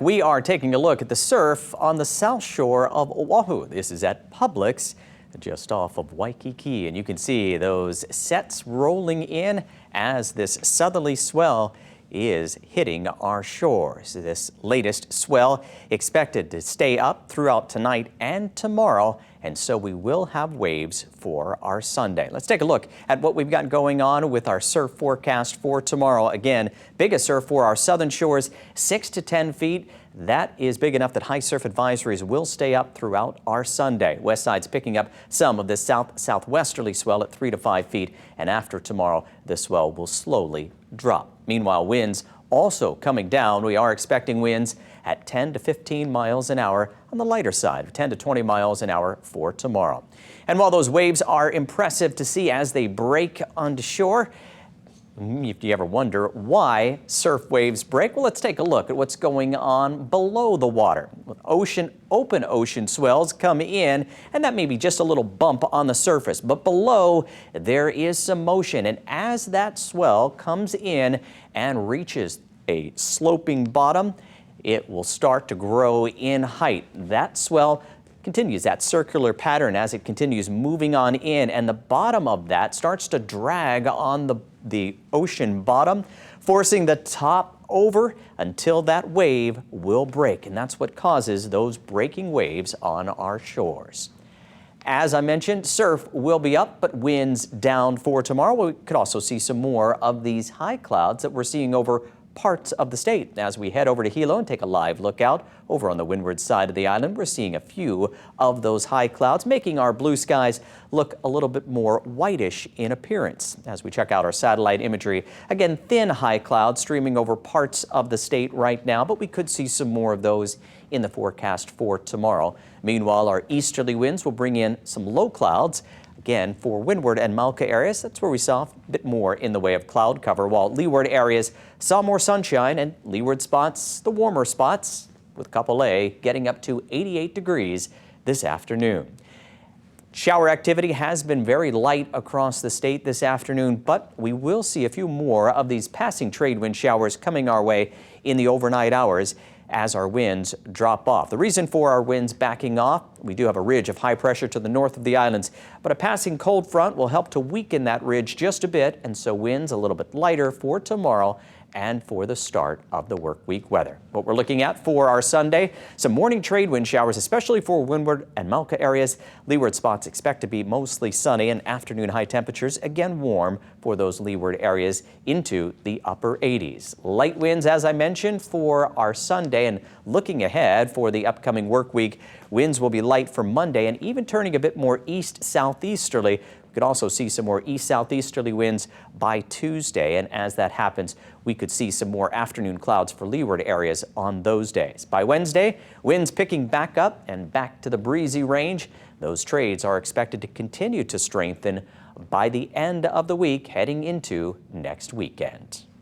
We are taking a look at the surf on the south shore of Oahu. This is at Publix, just off of Waikiki, and you can see those sets rolling in as this southerly swell is hitting our shores. This latest swell expected to stay up throughout tonight and tomorrow, and so we will have waves for our Sunday. Let's take a look at what we've got going on with our surf forecast for tomorrow. Again, biggest surf for our southern shores, 6 to 10 feet. That is big enough that high surf advisories will stay up throughout our Sunday. West side's picking up some of this southwesterly swell at 3 to 5 feet, and after tomorrow, the swell will slowly drop. Meanwhile, winds also coming down. We are expecting winds at 10 to 15 miles an hour on the lighter side, 10 to 20 miles an hour for tomorrow. And while those waves are impressive to see as they break onto shore, if you ever wonder why surf waves break, well, let's take a look at what's going on below the water. Open ocean swells come in, and that may be just a little bump on the surface, but below there is some motion, and as that swell comes in and reaches a sloping bottom, it will start to grow in height. That swell continues that circular pattern as it continues moving on in, and the bottom of that starts to drag on the ocean bottom, forcing the top over until that wave will break, and that's what causes those breaking waves on our shores. As I mentioned, surf will be up, but winds down for tomorrow. We could also see some more of these high clouds that we're seeing over parts of the state. As we head over to Hilo and take a live look out over on the windward side of the island, we're seeing a few of those high clouds, making our blue skies look a little bit more whitish in appearance. As we check out our satellite imagery, again, thin high clouds streaming over parts of the state right now, but we could see some more of those in the forecast for tomorrow. Meanwhile, our easterly winds will bring in some low clouds. Again, for windward and mauka areas, that's where we saw a bit more in the way of cloud cover, while leeward areas saw more sunshine, and leeward spots, the warmer spots, with Kapolei getting up to 88 degrees this afternoon. Shower activity has been very light across the state this afternoon, but we will see a few more of these passing trade wind showers coming our way in the overnight hours as our winds drop off. The reason for our winds backing off, we do have a ridge of high pressure to the north of the islands, but a passing cold front will help to weaken that ridge just a bit, and so winds a little bit lighter for tomorrow and for the start of the work week weather. What we're looking at for our Sunday, some morning trade wind showers, especially for windward and mauka areas. Leeward spots expect to be mostly sunny, and afternoon high temperatures again warm for those leeward areas into the upper 80s. Light winds, as I mentioned, for our Sunday, and looking ahead for the upcoming work week, winds will be light for Monday and even turning a bit more east-southeasterly. We could also see some more east-southeasterly winds by Tuesday, and as that happens, we could see some more afternoon clouds for leeward areas on those days. By Wednesday, winds picking back up and back to the breezy range. Those trades are expected to continue to strengthen by the end of the week, heading into next weekend.